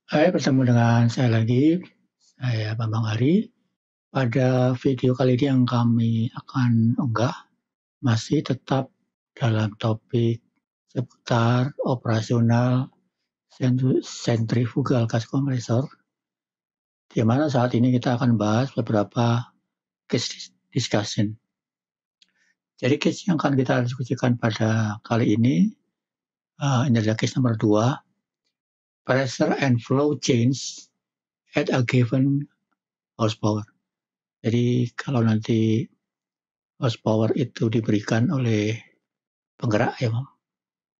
Hai, bertemu dengan saya lagi, saya Bambang Ari. Pada video kali ini yang kami akan unggah, masih tetap dalam topik seputar operasional centrifugal gas compressor, di mana saat ini kita akan bahas beberapa case discussion. Jadi case yang akan kita diskusikan pada kali ini adalah case nomor 2, pressure and flow change at a given horsepower. Jadi kalau nanti horsepower itu diberikan oleh penggerak ya,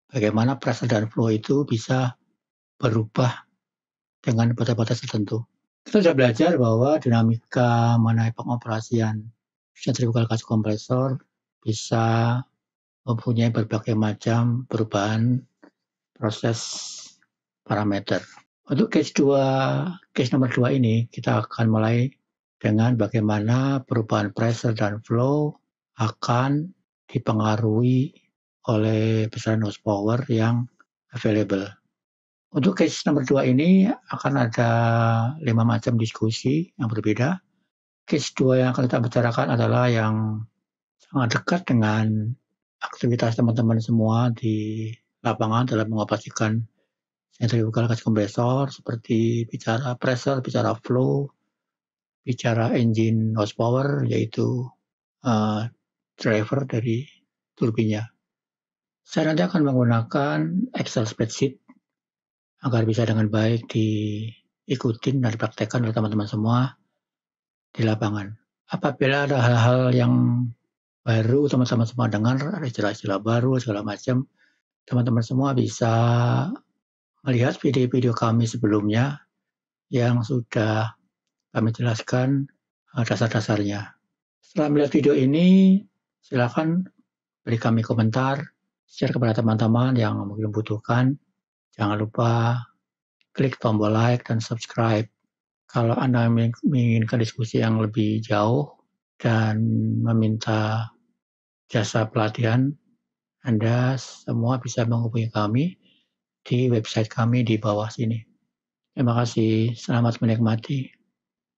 bagaimana pressure dan flow itu bisa berubah dengan batas-batas tertentu. Kita sudah belajar bahwa dinamika mengenai pengoperasian centrifugal gas compressor bisa mempunyai berbagai macam perubahan proses parameter. Untuk case nomor 2 ini kita akan mulai dengan bagaimana perubahan pressure dan flow akan dipengaruhi oleh besaran horsepower yang available. Untuk case nomor 2 ini akan ada 5 macam diskusi yang berbeda. Case 2 yang akan kita bicarakan adalah yang sangat dekat dengan aktivitas teman-teman semua di lapangan dalam mengoperasikan centrifugal gas compressor, seperti bicara pressure, bicara flow, bicara engine horsepower, yaitu driver dari turbinnya. Saya nanti akan menggunakan Excel spreadsheet agar bisa dengan baik diikutin dan dipraktekkan oleh teman-teman semua di lapangan. Apabila ada hal-hal yang baru teman-teman semua dengar, ada istilah-istilah baru segala macam, teman-teman semua bisa melihat video-video kami sebelumnya yang sudah kami jelaskan dasar-dasarnya. Setelah melihat video ini, silakan beri kami komentar, share kepada teman-teman yang mungkin membutuhkan. Jangan lupa klik tombol like dan subscribe. Kalau Anda menginginkan diskusi yang lebih jauh dan meminta jasa pelatihan, Anda semua bisa menghubungi kami di website kami di bawah sini. Terima kasih, selamat menikmati.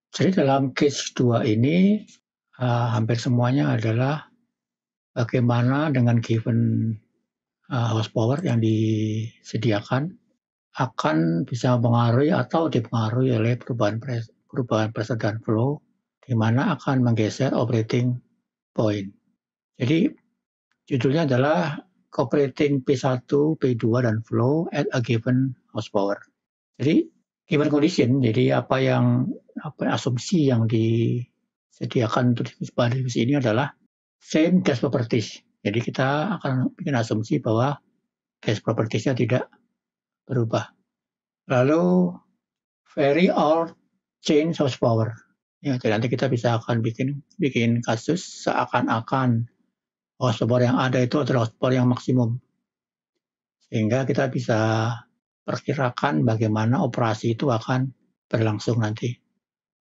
Jadi dalam case 2 ini, hampir semuanya adalah bagaimana dengan given horsepower yang disediakan akan bisa mempengaruhi atau dipengaruhi oleh perubahan pressure dan flow, di mana akan menggeser operating point. Jadi judulnya adalah operating P1, P2 dan flow at a given horsepower. Jadi given condition, jadi apa asumsi yang disediakan untuk diskusi ini adalah same gas properties. Jadi kita akan bikin asumsi bahwa gas propertiesnya tidak berubah. Lalu vary or change horsepower. Ya, jadi nanti kita bisa akan bikin kasus seakan-akan horsepower yang ada itu adalah horsepower yang maksimum. Sehingga kita bisa perkirakan bagaimana operasi itu akan berlangsung nanti.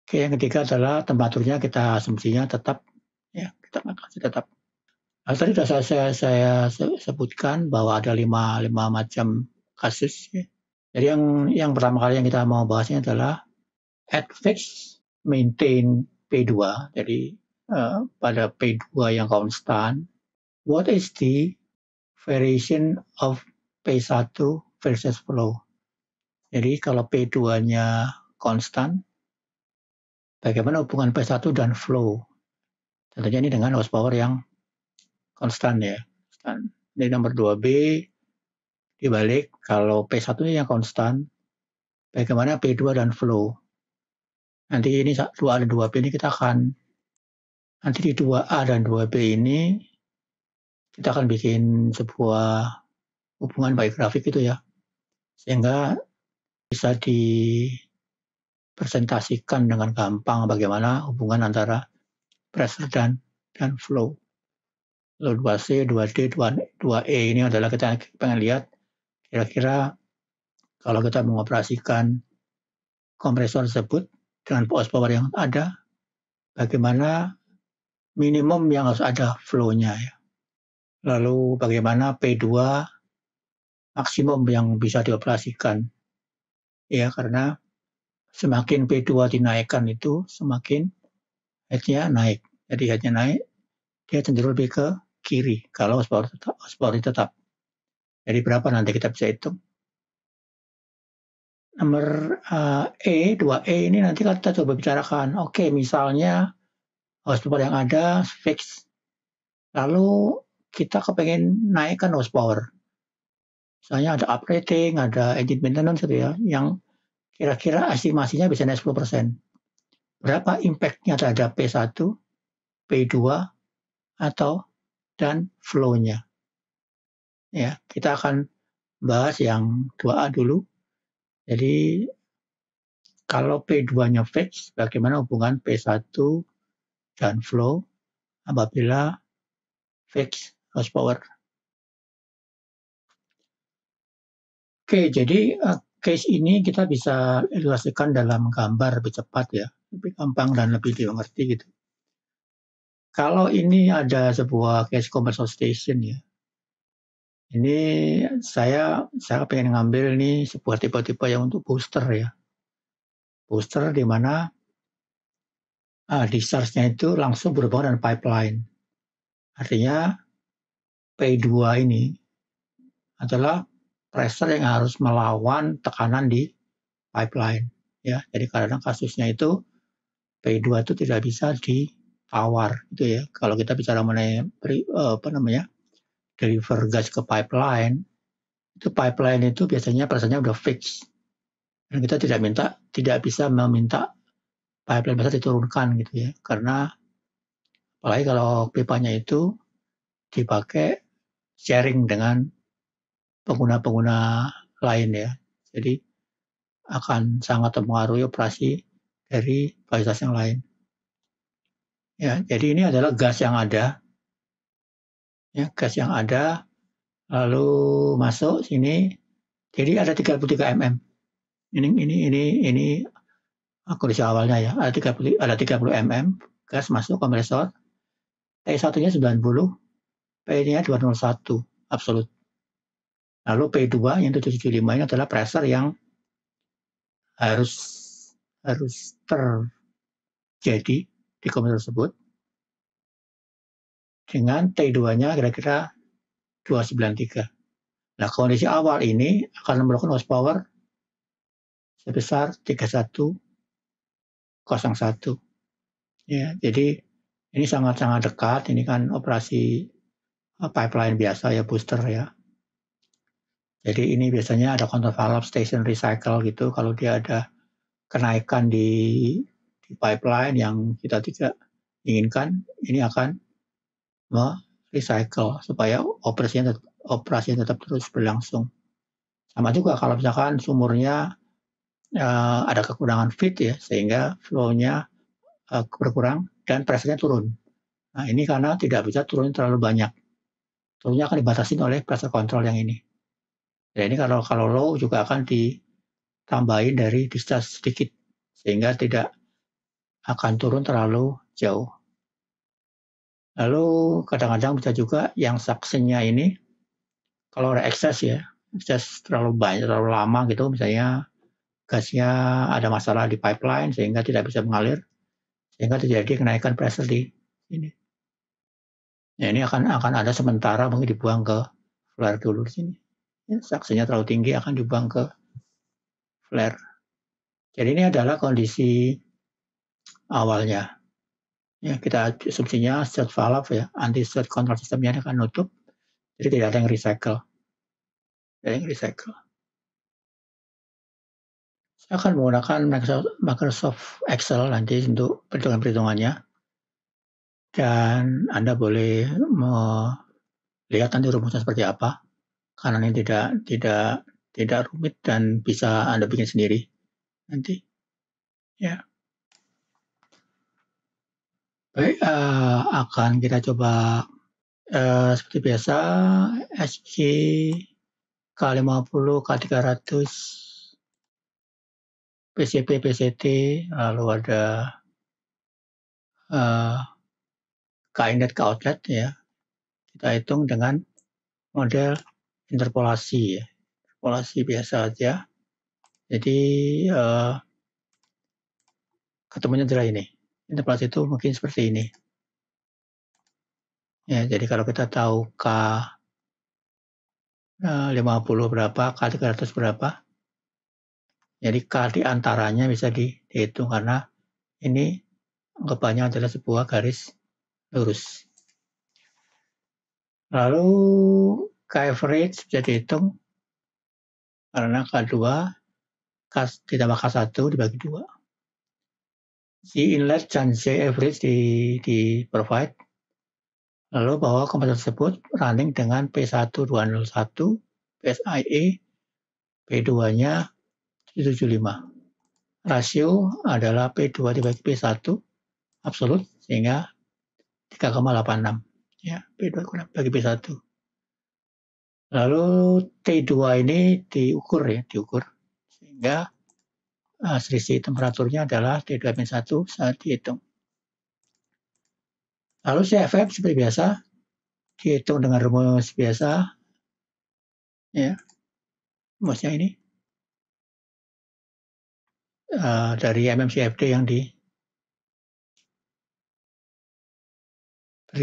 Oke, yang ketiga adalah temperaturnya kita asumsinya tetap, ya kita kasih tetap. Nah, tadi sudah saya sebutkan bahwa ada lima macam kasus. Ya. Jadi yang pertama kali yang kita mau bahasnya adalah at fixed maintain P2. Jadi pada P2 yang konstan, what is the variation of P1 versus flow? Jadi kalau P2-nya konstan, bagaimana hubungan P1 dan flow? Tentunya ini dengan horsepower yang konstan ya. Ini nomor 2B dibalik, kalau P1-nya yang konstan, bagaimana P2 dan flow? Nanti ini 2A dan 2B ini kita akan, nanti di 2A dan 2B ini, kita akan bikin sebuah hubungan by grafik itu ya. Sehingga bisa dipresentasikan dengan gampang bagaimana hubungan antara pressure dan flow. Lalu 2C, 2D, 2E ini adalah kita pengen lihat kira-kira kalau kita mengoperasikan kompresor tersebut dengan horsepower yang ada, bagaimana minimum yang harus ada flow-nya ya. Lalu bagaimana P2 maksimum yang bisa dioperasikan. ya, karena semakin P2 dinaikkan itu semakin head-nya naik. Jadi head-nya naik, dia cenderung lebih ke kiri kalau horsepower tetap. Jadi berapa nanti kita bisa hitung. Nomor 2E ini nanti kita coba bicarakan. Oke, misalnya horsepower yang ada fix. Lalu kita kepengen naikkan horsepower. Misalnya ada uprating, ada engine maintenance gitu ya, yang kira-kira estimasinya bisa naik 10%. Berapa impact-nya terhadap P1, P2, atau dan flow-nya. Ya, kita akan bahas yang 2A dulu. Jadi kalau P2-nya fix, bagaimana hubungan P1 dan flow apabila fix horsepower. Oke, jadi case ini kita bisa ilustrasikan dalam gambar lebih cepat ya, lebih gampang dan lebih dimengerti gitu. Kalau ini ada sebuah case commercial station ya, ini saya pengen ngambil nih sebuah tipe-tipe yang untuk booster ya. Booster di mana discharge-nya itu langsung berhubungan dengan pipeline. Artinya P2 ini adalah pressure yang harus melawan tekanan di pipeline. Ya, jadi kadang kasusnya itu P2 itu tidak bisa ditawar gitu ya. Kalau kita bicara mengenai deliver gas ke pipeline, itu pipeline itu biasanya pressure-nya udah fix. Dan kita tidak bisa meminta pipeline pressure diturunkan gitu ya. Karena apalagi kalau pipanya itu dipakai sharing dengan pengguna-pengguna lain ya. Jadi akan sangat mempengaruhi operasi dari fasilitas yang lain. Ya, jadi ini adalah gas yang ada, ya, gas yang ada lalu masuk sini. Jadi ada 33 mm. Ini kondisi awalnya ya. Ada 30 mm gas masuk kompresor. P1-nya 90, P-nya 201 absolut. Lalu P2 yang 775 ini adalah pressure yang harus terjadi di kompresor tersebut dengan T2-nya kira-kira 293. Nah, kondisi awal ini akan memerlukan horsepower sebesar 3101. Ya, jadi ini sangat-sangat dekat. Ini kan operasi pipeline biasa ya, booster ya. Jadi ini biasanya ada counter valve station recycle gitu. Kalau dia ada kenaikan di pipeline yang kita tidak inginkan, ini akan recycle supaya operasinya tetap terus berlangsung. Sama juga kalau misalkan sumurnya ada kekurangan feed ya, sehingga flow-nya berkurang dan pressure-nya turun. Nah, ini karena tidak bisa turun terlalu banyak. Turunnya akan dibatasi oleh pressure control yang ini. Ya, ini kalau low juga akan ditambahin dari discharge sedikit, sehingga tidak akan turun terlalu jauh. Lalu kadang-kadang bisa juga yang suction-nya ini, kalau ada excess ya, excess terlalu banyak, terlalu lama gitu, misalnya gasnya ada masalah di pipeline sehingga tidak bisa mengalir, sehingga terjadi kenaikan pressure di sini. Ya, ini akan ada sementara mungkin dibuang ke flare dulu di sini. Ya, suction-nya terlalu tinggi akan dibuang ke flare. Jadi ini adalah kondisi awalnya. Ya, kita asumsinya short valve ya, anti-short control systemnya akan nutup, jadi tidak ada yang recycle. Saya akan menggunakan Microsoft Excel nanti untuk perhitungan-perhitungannya, dan Anda boleh melihat nanti rumusnya seperti apa, karena ini tidak rumit dan bisa Anda bikin sendiri nanti. Ya. Baik, akan kita coba seperti biasa SG K50, K300, PCP, PCT, lalu ada K-inlet, K-outlet ya. Kita hitung dengan model interpolasi ya. Interpolasi biasa aja. Jadi ketemunya adalah ini. Interpolasi itu mungkin seperti ini. Ya, jadi kalau kita tahu K 50 berapa, K 300 berapa, jadi K di antaranya bisa dihitung karena ini anggapannya adalah sebuah garis lurus. Lalu K average bisa dihitung karena K2 ditambah K1 dibagi 2. Si inlet dan si average di provide. Lalu bahwa komputer tersebut running dengan P1201, PSIe, P2-nya 75. Rasio adalah P2 dibagi P1 absolut sehingga 3,86. Ya, P2 bagi P1. Lalu T2 ini diukur sehingga selisih temperaturnya adalah T2-1 saat dihitung. Lalu CFM seperti biasa dihitung dengan rumus biasa, ya, rumusnya ini dari MMCFD yang diberi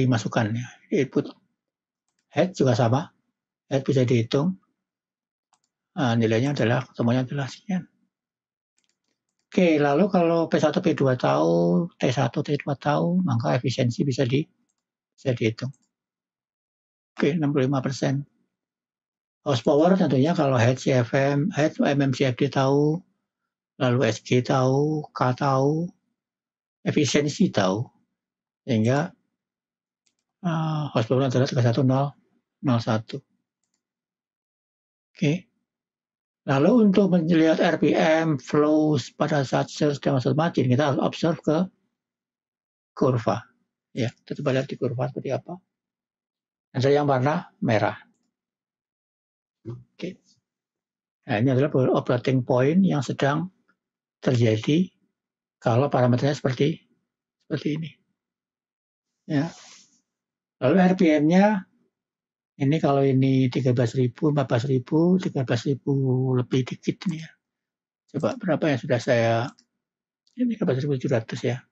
masukan. Ya. Input head juga sama, head bisa dihitung, nilainya adalah ketemunya adalah sekian. Oke, lalu kalau P1, P2 tahu, T1, T2 tahu, maka efisiensi bisa dihitung. Oke, 65%. Horsepower tentunya kalau head CFM, head MMCFD tahu, lalu SG tahu, K tahu, efisiensi tahu, sehingga horsepower adalah 31001. Oke. Lalu untuk melihat RPM, flows pada saat sedang mati, kita harus observe ke kurva. Ya, kita coba lihat di kurva seperti apa. Ada yang warna merah. Oke. Nah, ini adalah operating point yang sedang terjadi kalau parameternya seperti ini. Ya. Lalu RPM-nya ini kalau ini 13.000, 14.000, 13.000 lebih dikit nih ya. Coba berapa yang sudah saya, ini 13.700 ya.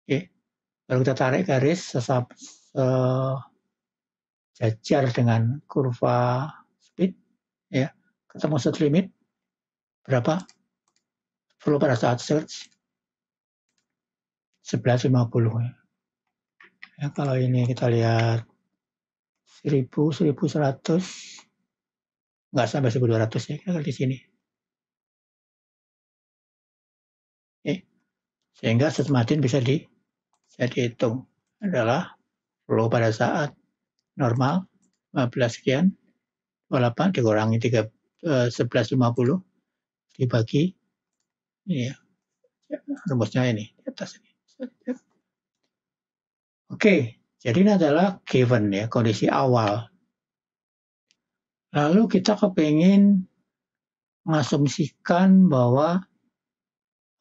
Oke. Lalu kita tarik garis sejajar dengan kurva speed, ya. Ketemu set limit berapa? Flow pada saat search 1150 ya. Ya, kalau ini kita lihat 1000, 1100, nggak sampai 1200 ya, kita di sini. Sehingga set margin bisa dihitung adalah flow pada saat normal 15 sekian, 28 dikurangi 1150 dibagi ini ya, rumusnya ini di atas ini. Oke, jadi ini adalah given ya, kondisi awal. Lalu kita kepingin mengasumsikan bahwa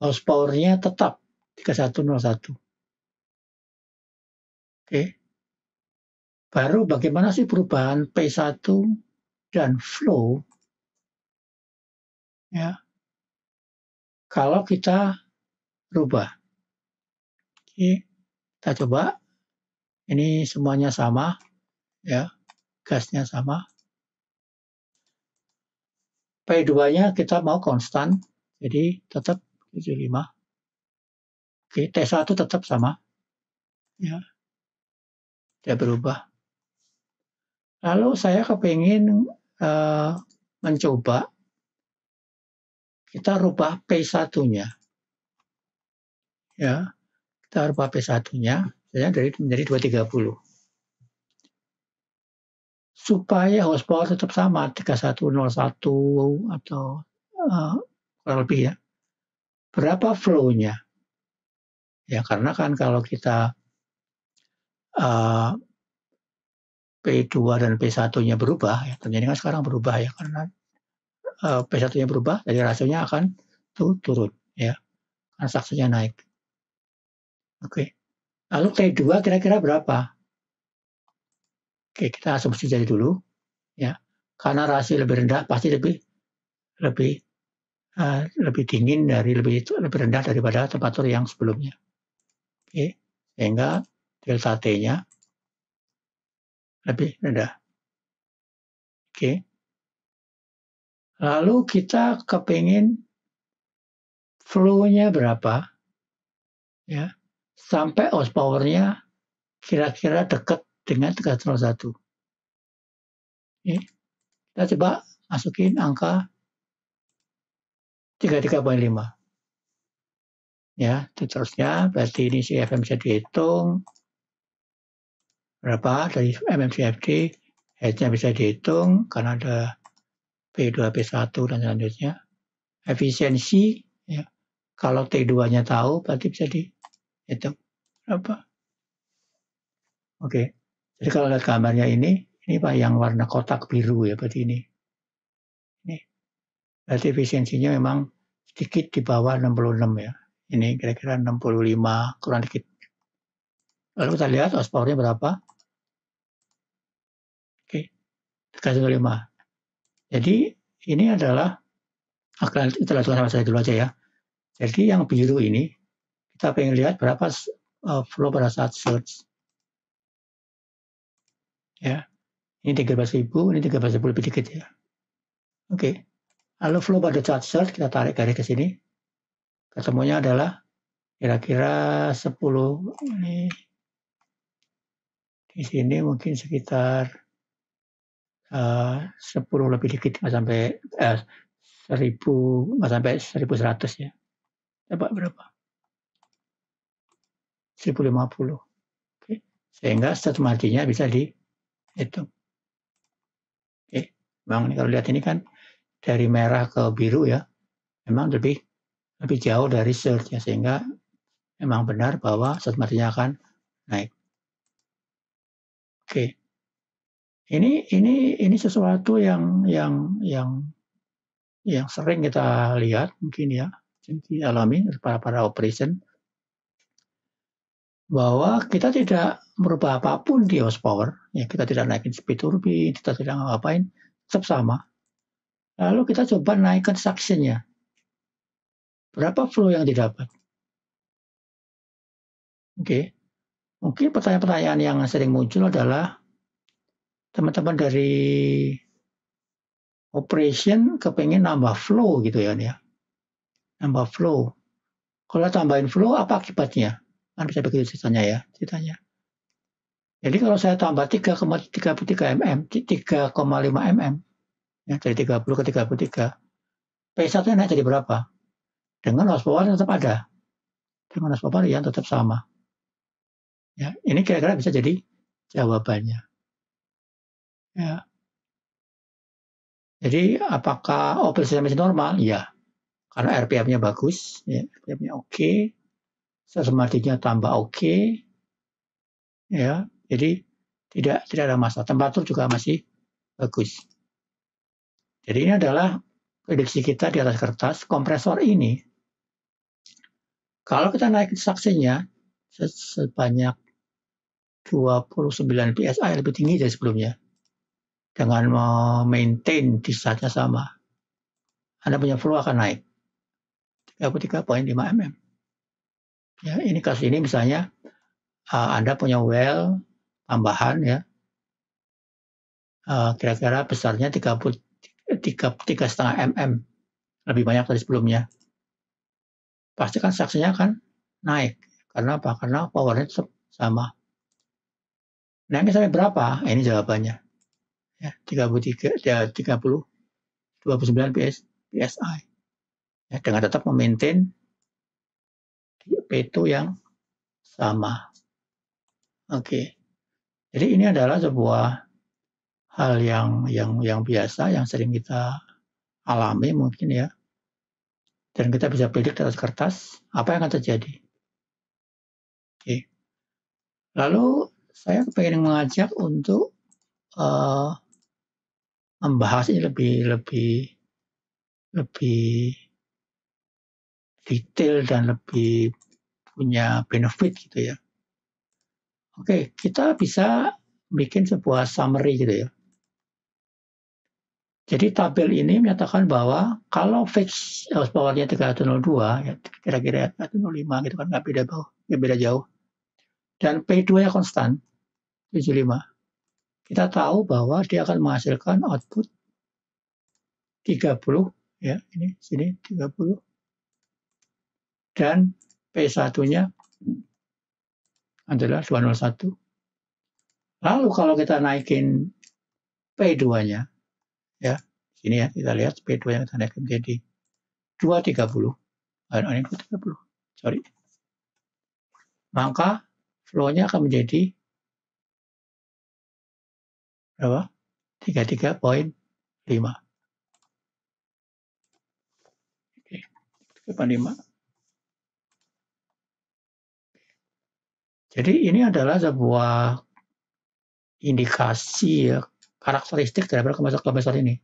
horsepower-nya tetap 3101. Oke. Baru bagaimana sih perubahan P1 dan flow ya kalau kita rubah. Oke, kita coba. Ini semuanya sama ya, gasnya sama. P2-nya kita mau konstan, jadi tetap 75. Oke, T1 tetap sama, ya, tidak berubah. Lalu saya kepingin mencoba kita rubah P1-nya, ya, kita rubah P1-nya, menjadi 230. Supaya horsepower tetap sama, 3101 atau kurang lebih ya. Berapa flow-nya? Ya, karena kan kalau kita P2 dan P1-nya berubah, ya, ternyata kan sekarang berubah ya, karena P1-nya berubah, jadi rasionya akan turun, ya, transaksinya naik. Oke. Lalu T2 kira-kira berapa? Oke, kita asumsi jadi dulu, ya, karena rasio lebih rendah pasti lebih lebih dingin lebih rendah daripada temperatur yang sebelumnya. Oke, sehingga delta T-nya lebih rendah. Oke. Lalu kita kepingin flow-nya berapa, ya, sampai horsepower-nya kira-kira dekat dengan 301. Oke. Kita coba masukin angka 33.5. Ya, seterusnya berarti ini CFM bisa dihitung berapa dari MMCFD, head-nya bisa dihitung karena ada P2, P1 dan selanjutnya. Efisiensi, ya, kalau T2-nya tahu berarti bisa dihitung berapa. Oke, jadi kalau lihat gambarnya ini Pak yang warna kotak biru ya, berarti ini. Berarti efisiensinya memang sedikit di bawah 66 ya. Ini kira-kira 65 kurang dikit. Lalu kita lihat horsepower-nya berapa. Oke, 305. Jadi ini adalah, kita lakukan sama saya dulu aja ya. Jadi yang biru ini kita pengen lihat berapa flow pada saat surge. Ya, ini 13.000, ini 13.000 lebih dikit ya. Oke, lalu flow pada saat surge kita tarik garis ke sini. Ketemunya adalah kira-kira 10 ini. Di sini mungkin sekitar 10 lebih dikit, nggak sampai 1000, nggak sampai 1100 ya. Coba berapa? 1050. Oke. Sehingga state marginnya bisa dihitung. Oke. Memang kalau lihat ini kan dari merah ke biru ya, memang lebih jauh dari surge ya, sehingga memang benar bahwa state marginnya akan naik. Oke. Ini sesuatu yang sering kita lihat mungkin ya, dialami para operation, bahwa kita tidak merubah apapun di horsepower, ya kita tidak naikin speed turbin, kita tidak ngapain, tetap sama. Lalu kita coba naikkan suction-nya. Berapa flow yang didapat? Oke. Mungkin pertanyaan-pertanyaan yang sering muncul adalah teman-teman dari operation kepengen nambah flow gitu ya. Nambah flow. Kalau tambahin flow apa akibatnya? Kan bisa begitu ceritanya. Jadi kalau saya tambah 3,33 mm, 3,5 mm, ya, dari 30 ke 33, P1-nya naik jadi berapa? Dengan horsepower tetap ada. Dengan horsepower yang tetap sama. Ya, ini kira-kira bisa jadi jawabannya. Ya. Jadi apakah operasinya masih normal? Ya, karena RPM-nya bagus, ya, RPM-nya oke, marginnya tambah oke, ya. Jadi tidak ada masalah. Temperatur juga masih bagus. Jadi ini adalah prediksi kita di atas kertas. Kompresor ini, kalau kita naik saksinya sebanyak 29 PSI lebih tinggi dari sebelumnya, dengan memaintain discharge-nya sama, Anda punya flow akan naik 33.5 mm. Ya, ini kasus ini misalnya Anda punya well tambahan ya, kira-kira besarnya 3,5 mm, lebih banyak dari sebelumnya. Pasti kan saksinya akan naik. Karena apa? Karena powernya tetap sama. Naiknya sampai berapa? Ini jawabannya. Ya, 29 PSI. Ya, dengan tetap memaintain P2 yang sama. Oke. Jadi ini adalah sebuah hal yang biasa, yang sering kita alami mungkin ya. Dan kita bisa predik di atas kertas apa yang akan terjadi. Oke. Lalu saya ingin mengajak untuk membahas ini lebih detail dan lebih punya benefit gitu ya. Oke, kita bisa bikin sebuah summary gitu ya. Jadi tabel ini menyatakan bahwa kalau fix horsepower-nya 302, ya kira-kira 305 gitu kan, nggak beda jauh. Dan P2-nya konstan, 75. Kita tahu bahwa dia akan menghasilkan output 30, ya ini sini 30. Dan P1-nya adalah 201. Lalu kalau kita naikin P2-nya, ya sini ya kita lihat P2 yang kita naikin menjadi 230. Ini 230. Sorry. Maka flow-nya akan menjadi berapa? 33.5. Oke, 3.5. Jadi ini adalah sebuah indikasi ya, karakteristik daripada kompresor ini.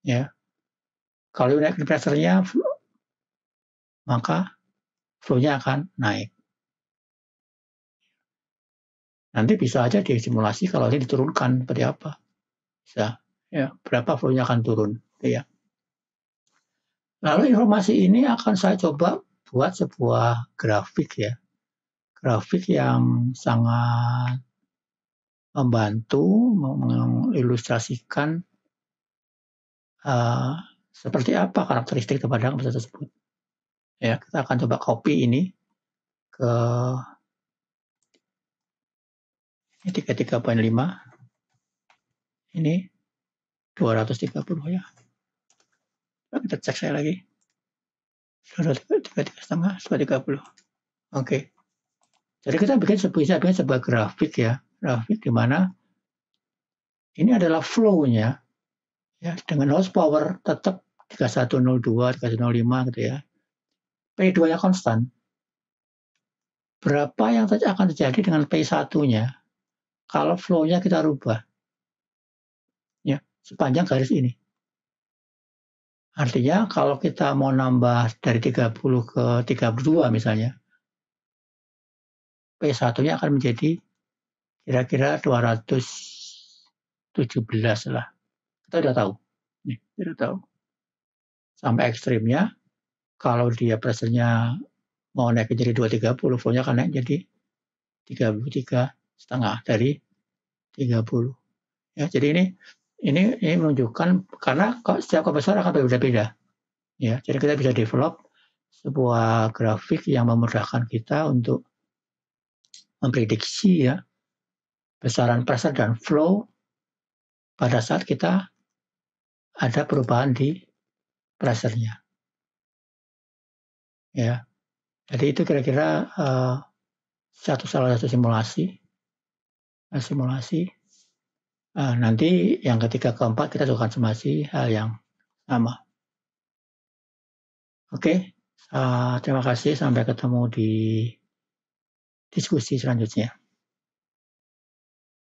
Ya. Kalau naik kompresornya, maka flow-nya akan naik. Nanti bisa aja disimulasi kalau ini diturunkan seperti apa. Bisa. Ya, berapa flow-nya akan turun. Ya. Lalu informasi ini akan saya coba buat sebuah grafik ya. Grafik yang sangat membantu mengilustrasikan seperti apa karakteristik daripada kompresor tersebut. Ya, kita akan coba copy ini ke 33.5. Ini 230 ya. Kita cek saya lagi. 230 230. Oke. Jadi kita bikin sebuah grafik ya. Grafik di mana ini adalah flow-nya ya, dengan horsepower tetap 3102, 3105 gitu ya. P2-nya konstan. Berapa yang akan terjadi dengan P1-nya kalau flow-nya kita rubah? Ya, sepanjang garis ini. Artinya kalau kita mau nambah dari 30 ke 32 misalnya, P1-nya akan menjadi kira-kira 217 lah. Kita udah tahu. Nih, kita udah tahu. Sampai ekstrimnya, kalau dia pressure-nya mau naik jadi 230, flow-nya akan naik jadi 33,5 dari 30. Ya, jadi ini menunjukkan karena setiap kompresor akan berbeda-beda. Ya, jadi kita bisa develop sebuah grafik yang memudahkan kita untuk memprediksi ya besaran pressure dan flow pada saat kita ada perubahan di pressure-nya. Ya, jadi itu kira-kira salah satu simulasi. Nanti yang ketiga keempat kita juga akan simulasi hal yang sama. Oke, terima kasih. Sampai ketemu di diskusi selanjutnya.